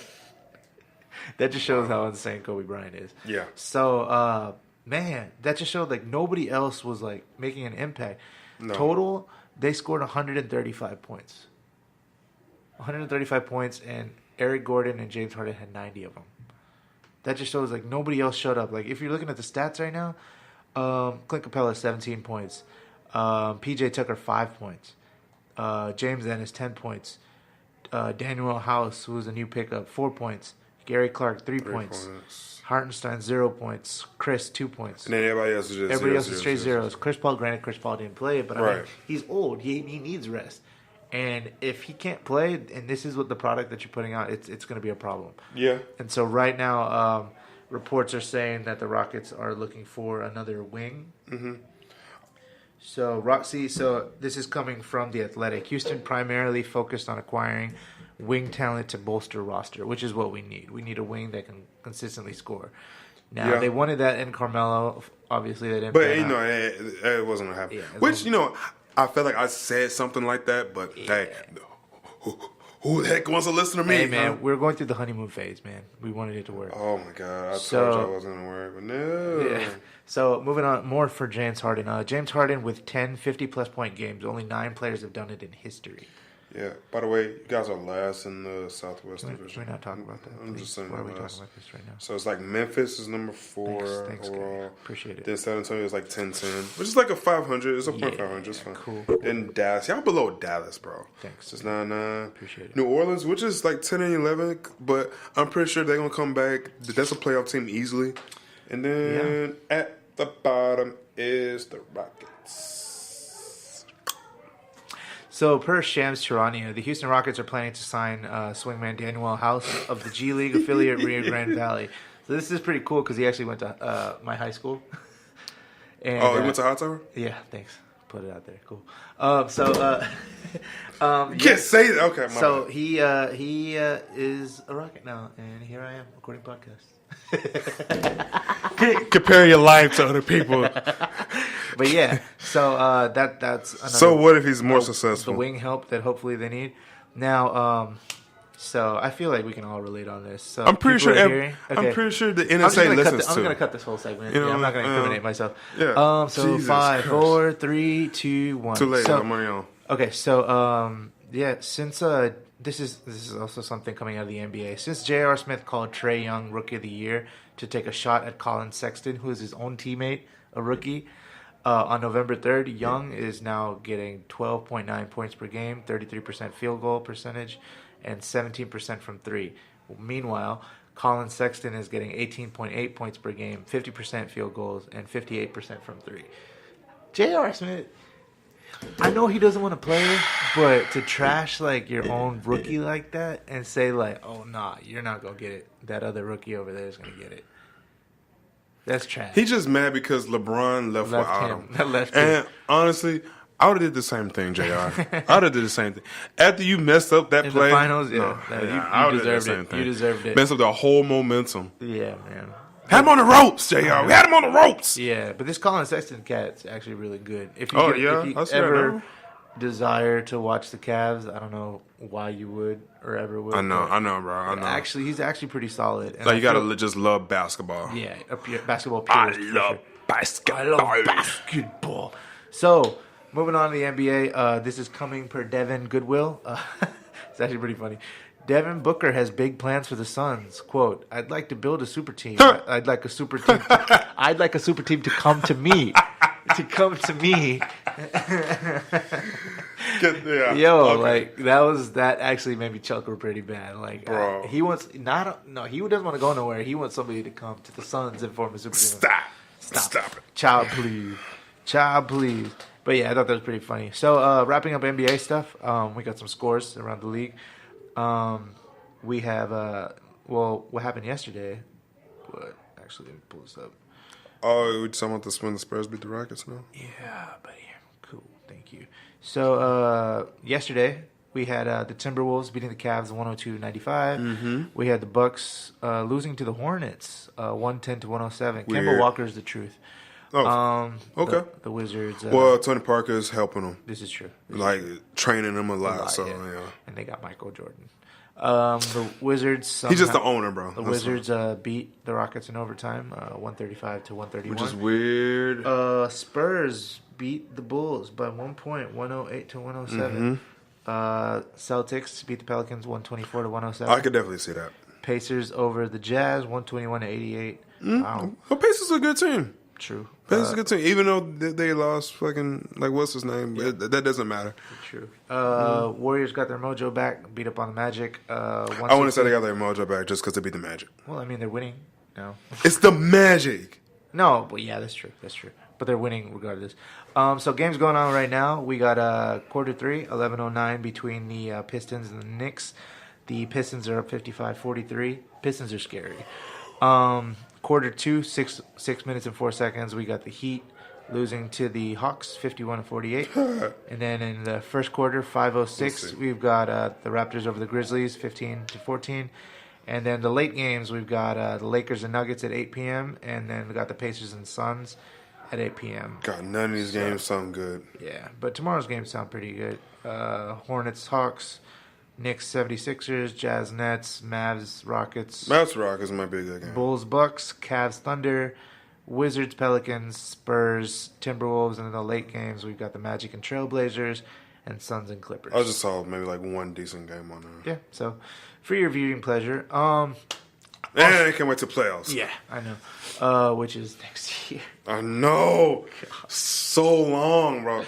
That just shows how insane Kobe Bryant is. Yeah. So, man, that just showed like nobody else was like making an impact. No. Total, they scored 135 points. 135 points, and Eric Gordon and James Harden had 90 of them. That just shows like nobody else showed up. Like if you're looking at the stats right now, Clint Capella 17 points, PJ Tucker 5 points, James Ennis 10 points, Daniel House, who was a new pickup, 4 points, Gary Clark 3 points. Hartenstein 0 points, Chris 2 points, and then everybody else is just straight zeros. Chris Paul didn't play, but I mean, he's old. He needs rest. And if he can't play, and this is what the product that you're putting out, it's going to be a problem. Yeah. And so right now, reports are saying that the Rockets are looking for another wing. Mm-hmm. So this is coming from The Athletic. Houston primarily focused on acquiring wing talent to bolster roster, which is what we need. We need a wing that can consistently score. Now, they wanted that in Carmelo. Obviously, they didn't. But, it wasn't going to happen. Yeah, which, I feel like I said something like that, but hey, who the heck wants to listen to me? Hey, man, we're going through the honeymoon phase, man. We wanted it to work. Oh, my God. I told you I wasn't going to work, but no. Yeah. So, moving on, more for James Harden. James Harden with 10 50-plus point games. Only 9 players have done it in history. Yeah. By the way, you guys are last in the Southwest Division. We're not talking about that. I'm just saying. Why are we talking about this right now? So it's like Memphis is number 4 Thanks, overall. Appreciate it. Then San Antonio is like 10-10, which is like a 500. It's a point 500. It's fine. Cool. Then Dallas, y'all below Dallas, bro. Thanks. It's 9-9. Appreciate it. New Orleans, which is like 10 and 11, but I'm pretty sure they're gonna come back. That's a playoff team easily. And then at the bottom is the Rockets. So, per Shams Charania, the Houston Rockets are planning to sign swingman Daniel House of the G League affiliate Rio Grande Valley. So this is pretty cool because he actually went to my high school. And, he went to Hightower? Yeah, thanks. Put it out there. Cool. You can't say that. Okay, so he is a Rocket now, and here I am recording podcasts. Compare your life to other people. But yeah, so that's another. So what if he's more successful? The wing help that hopefully they need. Now, so I feel like we can all relate on this. So I'm pretty sure. I'm pretty sure the NSA listens to. I'm going to cut this whole segment. I'm not going to incriminate myself. Yeah. So Jesus 5, 4, 3, 2, 1. Too late. I'm already on. Okay. So since this is also something coming out of the NBA. Since J.R. Smith called Trae Young Rookie of the Year to take a shot at Colin Sexton, who is his own teammate, a rookie. On November 3rd, Young is now getting 12.9 points per game, 33% field goal percentage, and 17% from three. Meanwhile, Colin Sexton is getting 18.8 points per game, 50% field goals, and 58% from three. J.R. Smith, I know he doesn't want to play, but to trash like your own rookie like that and say like, "Oh nah, you're not gonna get it. That other rookie over there is gonna get it." That's trash. He's just mad because LeBron left without him. Left and honestly, I would have did the same thing, JR. I would have did the same thing. After you messed up that in play. The finals, you deserved it. You deserved it. Messed up the whole momentum. Yeah, man. Had him on the ropes, JR. We had him on the ropes. Yeah, but this Colin Sexton cat's actually really good. If you I ever desire to watch the Cavs, I don't know why you would or ever would. I know, bro. I know. Actually, he's actually pretty solid. And like you gotta just love basketball. Yeah, basketball. I love basketball. So, moving on to the NBA. This is coming per Devin Goodwill. It's actually pretty funny. Devin Booker has big plans for the Suns. Quote, I'd like to build a super team. I'd like a super team. I'd like a super team to come to me. To come to me. Like that actually made me chuckle pretty bad. Like, bro, he doesn't want to go nowhere. He wants somebody to come to the Suns and form a super team. Stop it, child, please. But yeah, I thought that was pretty funny. So, wrapping up NBA stuff, we got some scores around the league. We have what happened yesterday? What actually? Let me pull this up. Oh, we just want to spin the Spurs beat the Rockets now? Yeah, buddy. Cool. Thank you. So, yesterday, we had the Timberwolves beating the Cavs 102-95. Mm-hmm. We had the Bucks losing to the Hornets 110-107. Kemba Walker's the truth. Oh, okay. The Wizards. Tony Parker is helping them. This is true. Training them a lot. So, yeah. And they got Michael Jordan. The Wizards. He's just the owner, bro. The Wizards beat the Rockets in overtime, 135-131. Which is weird. Spurs beat the Bulls by 1 point, 108-107. Mm-hmm. Celtics beat the Pelicans 124-107. I could definitely see that. Pacers over the Jazz 121-88. Wow. The Pacers are a good team. True. Pacers are a good team, even though they lost fucking, what's his name? Yeah. That doesn't matter. True. Warriors got their mojo back, beat up on the Magic. I want to say they got their mojo back just because they beat the Magic. Well, I mean, they're winning now. It's the Magic. No, but yeah, that's true. But they're winning regardless. So games going on right now. We got quarter 3, 11:09 between the Pistons and the Knicks. The Pistons are up 55-43. Pistons are scary. Quarter 2, 6 minutes and 4 seconds. We got the Heat losing to the Hawks 51-48. And then in the first quarter, 5:06, we've got the Raptors over the Grizzlies 15-14. And then the late games, we've got the Lakers and Nuggets at 8 p.m. And then we got the Pacers and Suns at 8 p.m. God, none of these games sound good. Yeah, but tomorrow's games sound pretty good. Hornets, Hawks, Knicks, 76ers, Jazz, Nets, Mavs, Rockets. Mavs, Rockets might be a good game. Bulls, Bucks, Cavs, Thunder, Wizards, Pelicans, Spurs, Timberwolves. And in the late games, we've got the Magic and Trailblazers and Suns and Clippers. I just saw maybe one decent game on there. Yeah, so for your viewing pleasure. And I can't wait to playoffs. Yeah, I know. Which is next year. I know. So long, bro.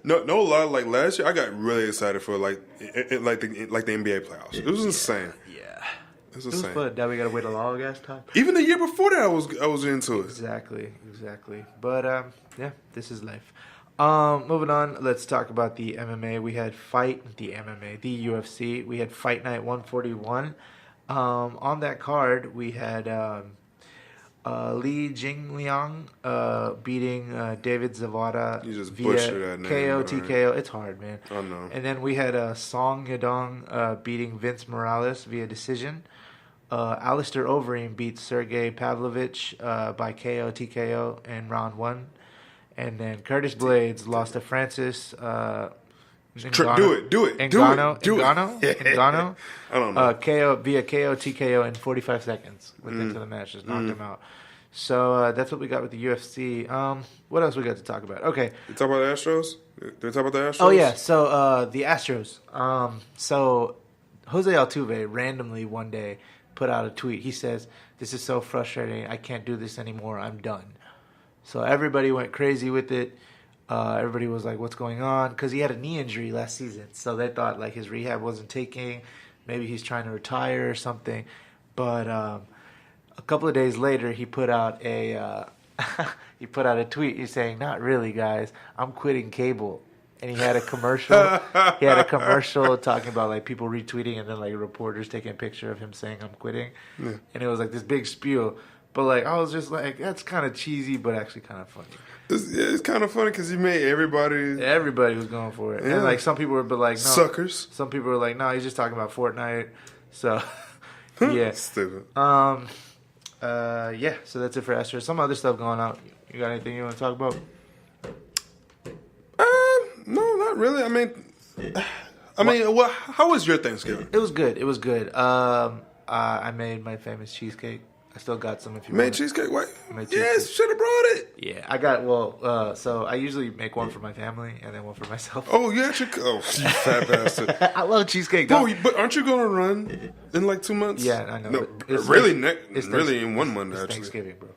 No lie. Last year, I got really excited for the NBA playoffs. It was insane. Yeah, it was insane. Fun. Now we gotta wait a long ass time. Even the year before that, I was into it. Exactly. But yeah, this is life. Moving on, let's talk about the MMA. We had the UFC. We had Fight Night 141. On that card, we had Li Jingliang beating David Zawada via KO TKO. It's hard, man. I know. And then we had Song Yadong beating Vince Morales via decision. Alistair Overeem beat Sergey Pavlovich by KO TKO in round 1. And then Curtis Blades lost to Francis Ngannou. Do it. Ngannou? I don't know. KO via KO TKO in 45 seconds went into the match. Just knocked him out. So that's what we got with the UFC. What else we got to talk about? Okay. You talk about the Astros? Did we talk about the Astros? Oh, yeah. So the Astros. So Jose Altuve randomly one day put out a tweet. He says, "This is so frustrating. I can't do this anymore. I'm done." So everybody went crazy with it. Everybody was like, what's going on? Because he had a knee injury last season. So they thought like his rehab wasn't taking. Maybe he's trying to retire or something. But a couple of days later, he put out a tweet. He's saying, "Not really, guys. I'm quitting cable." And he had a commercial. He had a commercial talking about like people retweeting and then like reporters taking a picture of him saying, "I'm quitting." Yeah. And it was like this big spiel. But like I was just like, that's kind of cheesy, but actually kind of funny. It's kind of funny because he made everybody. Everybody was going for it, and like some people were, but like no. Suckers. Some people were like, "No, he's just talking about Fortnite." So yeah, stupid. Yeah. So that's it for Astros. Some other stuff going on. You got anything you want to talk about? No, not really. I mean, well, how was your Thanksgiving? It was good. It was good. I made my famous cheesecake. I still got some if you made want. Cheesecake? What? Yes, should have brought it. Yeah, I got, so I usually make one for my family and then one for myself. Oh, you actually, you fat bastard. I love cheesecake. Bro, but aren't you going to run in like 2 months? Yeah, I know. No, really in 1 month, actually. Thanksgiving, bro.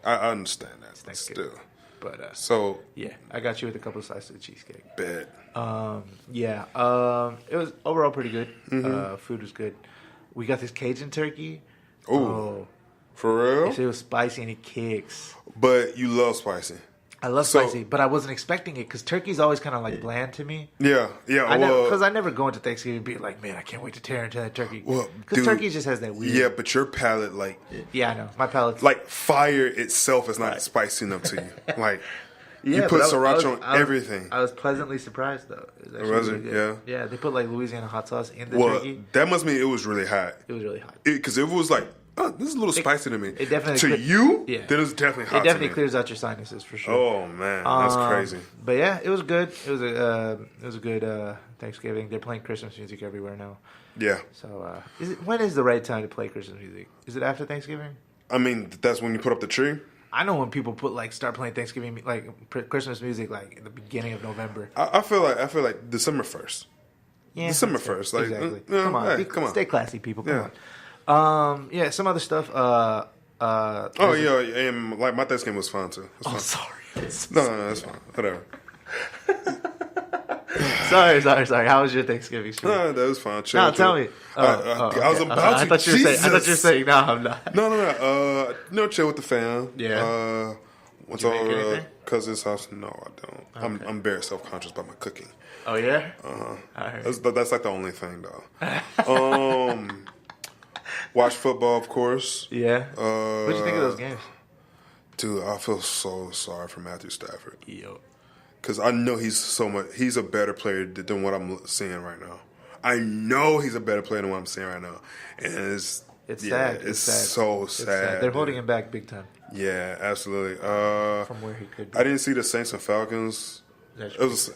I understand that. It's Thanksgiving. Still. But, so. Yeah, I got you with a couple of slices of cheesecake. Bet. Yeah. It was overall pretty good. Mm-hmm. Food was good. We got this Cajun turkey. Ooh. Oh. For real? It was spicy and it kicks. But you love spicy. I love spicy, but I wasn't expecting it because turkey's always kind of like bland to me. Yeah. Because I never go into Thanksgiving and be like, man, I can't wait to tear into that turkey. Well, because turkey just has that weird. Yeah, but your palate, like. Yeah, I know. My palate's. Like fire itself is not spicy enough to you. Like. Yeah, you put siracha on everything. I was pleasantly surprised, though. It was was really it? good. Yeah. Yeah, they put like Louisiana hot sauce in the turkey. That must mean it was really hot. It was really hot. Because if it was like, oh, this is a little spicy to me. It definitely to you, then it's definitely hot. It definitely clears out your sinuses for sure. Oh man, that's crazy. But yeah, it was good. It was a good Thanksgiving. They're playing Christmas music everywhere now. Yeah. So when is the right time to play Christmas music? Is it after Thanksgiving? I mean, that's when you put up the tree. I know when people start playing Thanksgiving Christmas music like in the beginning of November. I feel like December 1st. Yeah, December 1st. Like exactly. Come on, come on. Stay classy, people. Come on. Yeah, some other stuff. And like my Thanksgiving was fun too. Oh, sorry. No, that's fine. Whatever. Sorry. How was your Thanksgiving? No, that was fine. No, tell me. I was about to. I thought you were saying. No, I'm not. No. Chill with the fam. Yeah. Went over to cousin's house. No, I don't. Okay. I'm very self conscious about my cooking. Oh yeah. That's like the only thing though. Watch football, of course. Yeah. What'd you think of those games? Dude, I feel so sorry for Matthew Stafford. Yo. Because I know he's a better player than what I'm seeing right now. I know he's a better player than what I'm seeing right now. And it's sad. It's so sad. They're holding him back big time. Yeah, absolutely. From where he could be. I didn't see the Saints and Falcons. It was a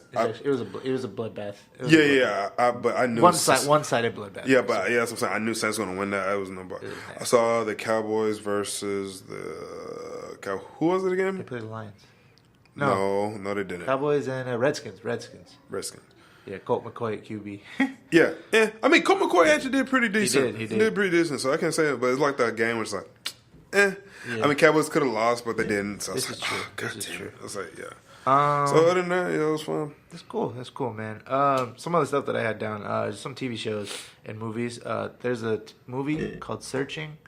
bloodbath. But I knew one-sided bloodbath. Yeah, but that's what I'm saying. I knew Saints were going to win that. I was nobody. I saw the Cowboys versus the who was it again? They played the Lions. No, they didn't. Cowboys and Redskins. Yeah, Colt McCoy at QB. Yeah. I mean, Colt McCoy actually did pretty decent. He did pretty decent, so I can't say it. But it's like that game was like, Yeah. I mean, Cowboys could have lost, but they didn't. So this is true. God damn it. I was like, so other than that, it was fun. That's cool, man. Some other stuff that I had down, some TV shows and movies. There's a movie called Searching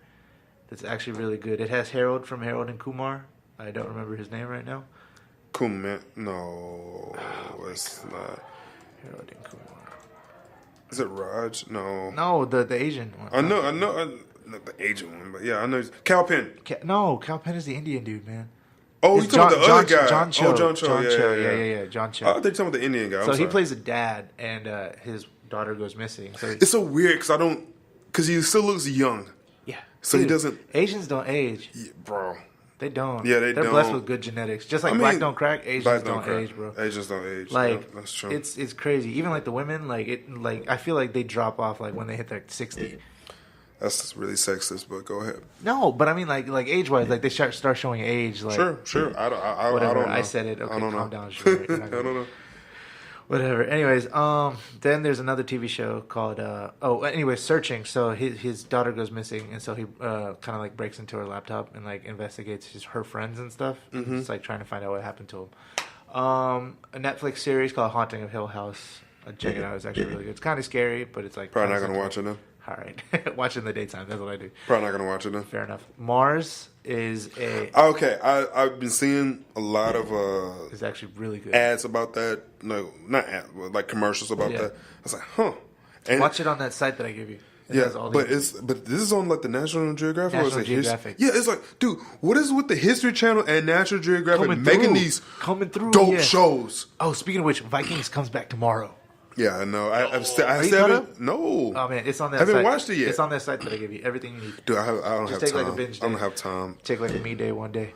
that's actually really good. It has Harold from Harold and Kumar. I don't remember his name right now. Kumar? No, it's not. Harold and Kumar. Is it Raj? No, the Asian one. I know, not the Asian one, but yeah, I know. Cal Penn. Cal Penn is the Indian dude, man. Oh, you're talking about the other guy. John Cho. John Cho. Yeah, John Cho. I thought you were talking about the Indian guy. So he plays a dad, and his daughter goes missing. So it's so weird because he still looks young. Yeah. So he doesn't. Asians don't age. Yeah, bro. They don't. Yeah, they're blessed with good genetics. Just like black don't crack, Asians don't age, bro. Asians don't age. Like that's true. It's crazy. Even like the women, I feel like they drop off like when they hit like 60. That's really sexist, but go ahead. No, but I mean like age wise, like they start showing age. Like sure. I don't know. I said it. Okay, calm down. Sure. I don't know. Whatever. Anyways, then there's another TV show called Searching. So his daughter goes missing, and so he kind of like breaks into her laptop and like investigates her friends and stuff. Mm-hmm. It's like trying to find out what happened to him. A Netflix series called Haunting of Hill House. Check it out. It's actually really good. It's kind of scary, but it's like Probably not gonna watch it then. All right, watch it in the daytime. That's what I do. Probably not gonna watch it then. Fair enough. Mars is a. Okay, I've been seeing a lot of It's actually really good. ads about that. No, not ads, but like commercials about that. I was like, huh. And Watch it on that site that I give you. It yeah, has all the but this is on like the National Geographic. National or is it Geographic. Yeah, it's like, dude, what is with the History Channel and National Geographic Coming making through. these Coming through, dope yeah. shows? Oh, speaking of which, Vikings comes back tomorrow. Yeah, I know. I Are you still caught haven't. up? No. Oh man, it's on that. I haven't site. watched it yet. It's on that site that I give you everything you need. Dude, I don't have take time. like a binge I don't day. have time. Take like a me day one day.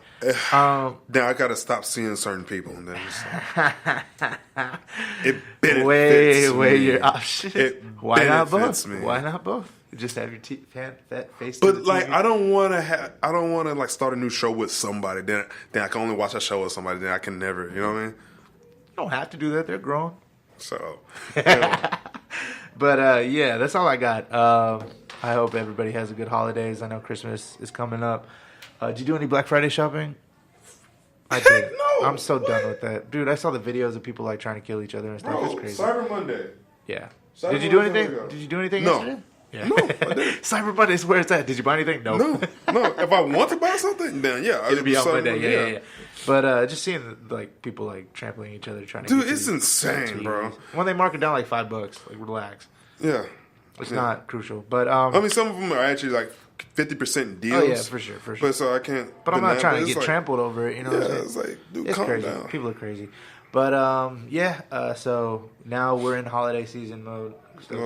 Now I gotta stop seeing certain people, and then it's like, it benefits Way me. your option. It Why not benefits both? me. Why not both? Just have your fat face. to But the like, TV. I don't want to like start a new show with somebody. Then I can only watch a show with somebody. Then I can never. You know what I mean? You don't have to do that. They're grown. So, But yeah, that's all I got. I hope everybody has a good holidays. I know Christmas is coming up. Did you do any Black Friday shopping? I did. no. I'm so done with that, dude. I saw the videos of people like trying to kill each other and stuff. It's crazy. Cyber Monday. Yeah. Cyber Did you do Monday, anything? there we go. Did you do anything No. yesterday? Yeah. No, I didn't. Cyber Monday is where it's at. Did you buy anything? No. No. If I want to buy something, then yeah, It'll be on Cyber Monday. Yeah. But just seeing like people like trampling each other trying to. Dude, get it's to insane, TVs. bro. When they mark it down like $5, like relax. Yeah. It's Yeah. not crucial, but I mean, some of them are actually like 50% deals. oh yeah, for sure. But so I can't. But I'm not deny, trying but to it's get like, trampled over it. You know what I'm Yeah, saying? it's like, dude, It's calm crazy. down. People are crazy. But so now we're in holiday season mode. So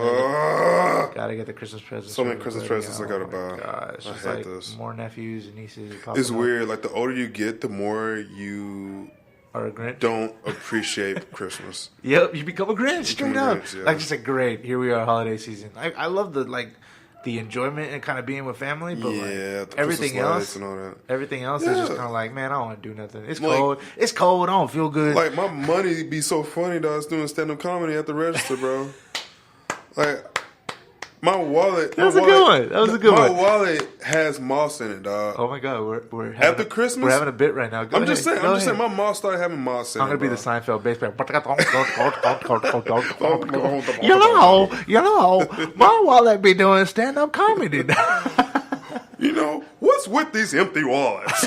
gotta get the Christmas presents. So many for Christmas everybody. presents I gotta buy. Gosh, I it's hate like this. more nephews and nieces. Popping It's up. weird. Like the older you get, the more you Or a Grinch. don't appreciate Christmas. Yep, you become a Grinch straight become a up. Grinch, yeah. Like just like great. Here we are, holiday season. I love the enjoyment and kind of being with family, but Yeah, like the everything Christmas lights else, and all that. everything else is Yeah. just kind of like, man, I don't want to do nothing. It's Like- cold. It's cold. I don't feel good. Like my money be so funny that I was doing stand up comedy at the register, bro. Like my wallet. That was a good one. That was a good my one. My wallet has moss in it, dog. Oh my god, we're having After Christmas, we're having a bit right now. Go I'm ahead. just saying. Go I'm just saying. ahead. My moss started having moss in I'm it. gonna be bro. the Seinfeld bass player. you know, my wallet be doing stand up comedy. You know what's with these empty wallets?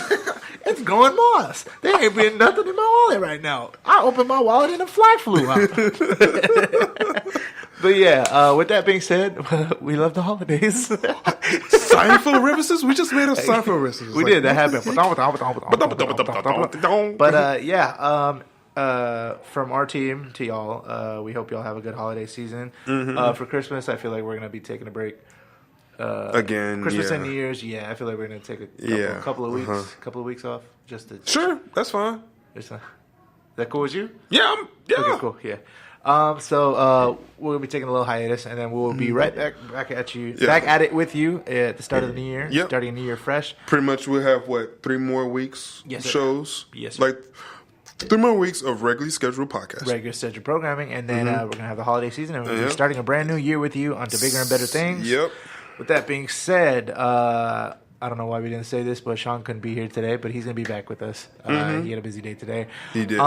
It's growing moss. There ain't been nothing in my wallet right now. I opened my wallet and a fly flew out. But yeah, with that being said, we love the holidays. Seinfeld references? We just made a Seinfeld references. We did. That happened. But from our team to y'all, we hope y'all have a good holiday season. For Christmas, I feel like we're gonna be taking a break. Again, Christmas yeah. and New Year's, yeah, I feel like we're gonna take a couple of weeks off, just to. Sure, that's fine. Is that cool with you? Yeah, yeah. Okay, cool. Yeah. So we're gonna be taking a little hiatus, and then we'll be right back at you, back at it with you at the start of the new year. Yep. Starting a new year fresh. Pretty much, we'll have 3 more weeks Yes, sir. shows. Yes, sir. Like 3 more weeks of regularly scheduled podcasts. Regular scheduled programming, and then we're gonna have the holiday season, and we'll be starting a brand new year with you onto bigger and better things. Yep. With that being said, I don't know why we didn't say this, but Sean couldn't be here today, but he's gonna be back with us. He had a busy day today. He did.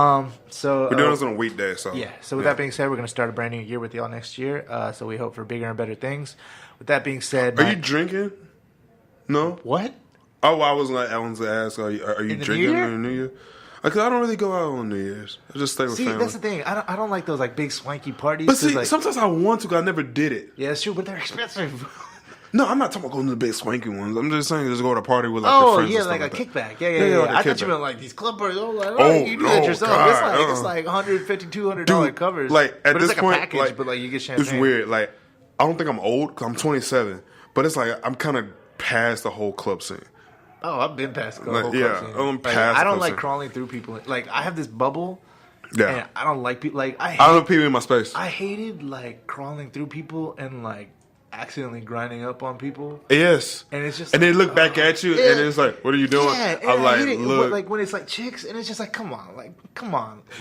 So We're doing this on a weekday, so yeah. So with that being said, we're gonna start a brand new year with y'all next year. So we hope for bigger and better things. With that being said, Are you drinking? No. what? Oh, I was gonna ask. Are you In the drinking New Year? in the New Year? Because I don't really go out on New Year's. I just stay with See, family. that's the thing. I don't like those like big swanky parties. But 'cause, see, like, sometimes I want to. 'Cause I never did it. yeah, it's true, but they're expensive. No, I'm not talking about going to the big swanky ones. I'm just saying just go to a party with like your Oh friends. yeah, and like a stuff like kickback. Yeah. like a I thought kickback. you meant like these club parties. Oh, like, Oh, you do that no, yourself. God, It's like $150, $200 covers. Like at but this it's like point, a package, like, but like you get champagne. It's weird. Like I don't think I'm old because I'm 27, but it's like I'm kind of past the whole club scene. Oh, I've been past the Like, whole yeah, club scene. I'm Like, past I don't club like scene. crawling through people. Like I have this bubble. Yeah, And I don't like people. Like I don't know people in my space. I hated like crawling through people and like accidentally grinding up on people. Yes. And it's just and they look back at you, and it's like, what are you doing? Yeah, I'm like, look. Like when it's like chicks, and it's just like, come on. Like,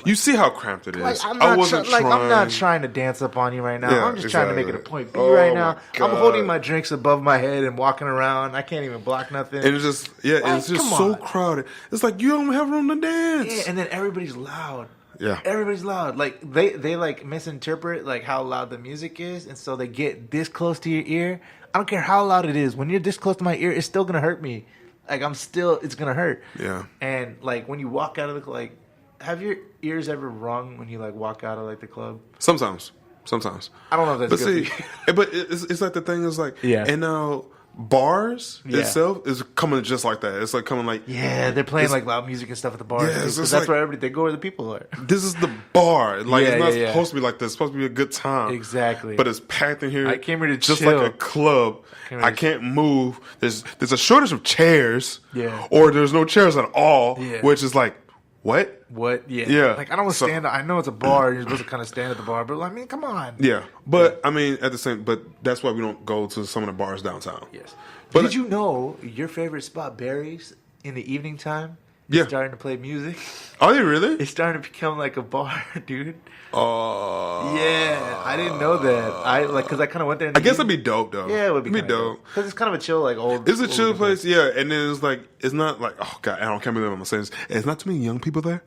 you see how cramped it is. Like, I'm I'm not trying to dance up on you right now. Yeah, I'm just trying to make it a point B Oh right my now. God. I'm holding my drinks above my head and walking around. I can't even block nothing. And it's just, it's just come so on. crowded. It's like, you don't have room to dance. Yeah, and then everybody's loud. Yeah. Everybody's loud. Like they like misinterpret like how loud the music is, and so they get this close to your ear. I don't care how loud it is. When you're this close to my ear, it's still gonna hurt me. Like it's gonna hurt. Yeah. And like when you walk out of the like, have your ears ever rung when you like walk out of like the club? Sometimes. I don't know if that's good. But it's like the thing is like, Yeah. And now bars itself is coming just like that. It's like coming like, they're playing like loud music and stuff at the bars. Yeah, it's because just that's like- where they go where the people are. this is the bar. Like, Yeah, it's not yeah, yeah. supposed to be like this. It's supposed to be a good time. Exactly. But it's packed in here. I came here to just chill. like a club. I can't move. There's a shortage of chairs. Yeah. Or there's no chairs at all. Yeah. Which is like, what? What? Yeah. Yeah. Like I don't want to stand. I know it's a bar. You're supposed to kind of stand at the bar, but I mean, come on. Yeah. But I mean, but that's why we don't go to some of the bars downtown. Yes. But Did you know your favorite spot, Barry's, in the evening time? Yeah. Is starting to play music. Are they really? It's starting to become like a bar, dude. Oh. Yeah, I didn't know that. Because I kind of went there. I guess it'd be dope though. Yeah, it would be It'd dope. Because it's kind of a chill, like old. It's a chill old place, yeah. And then it's like, it's not like, oh god, can't believe I'm saying this. It's not too many young people there.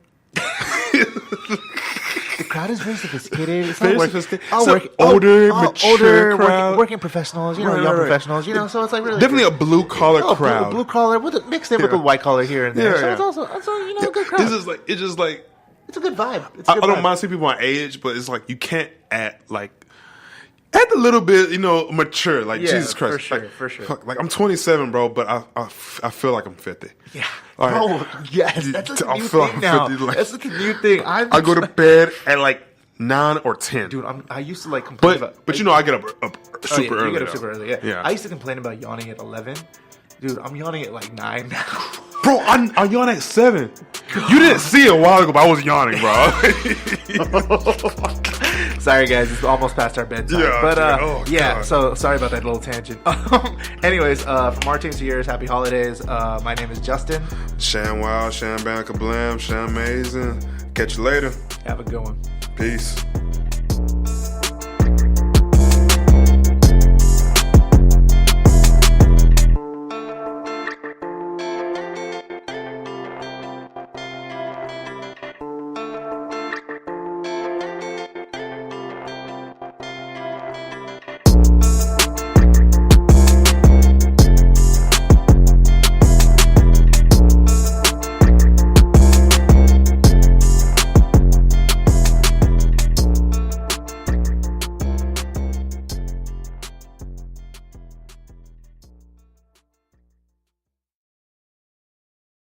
The crowd is very sophisticated. It's Very not sophisticated. Oh, It's older, mature crowd. working professionals, young Right. professionals, so it's like really Definitely a blue collar crowd. blue collar mixed in with the white collar here and there. Yeah, So yeah. it's also a good crowd. It's just like It's a good vibe. I don't mind seeing people my age, but it's like you can't act a little bit, mature. Like Yeah, Jesus Christ, for sure, like, for sure. fuck, like I'm 27, bro, but I feel like I'm 50. Yeah. All right. Oh, yes. That's a I new feel like thing I'm now. 50, like- That's a new thing. I go to bed at like 9 or 10. Dude, I used to like complain about. But I get up super early. You get up though. super early. Yeah. Yeah. I used to complain about yawning at 11. Dude, I'm yawning at like 9 now. Bro, I yawned at 7. You didn't see it a while ago, but I was yawning, bro. Sorry, guys. It's almost past our bedtime. Yeah, But God. so sorry about that little tangent. Anyways, from our team to yours, happy holidays. My name is Justin. Shan Wild, Shan Banka Blam, Shan Amazing. Catch you later. Have a good one. Peace.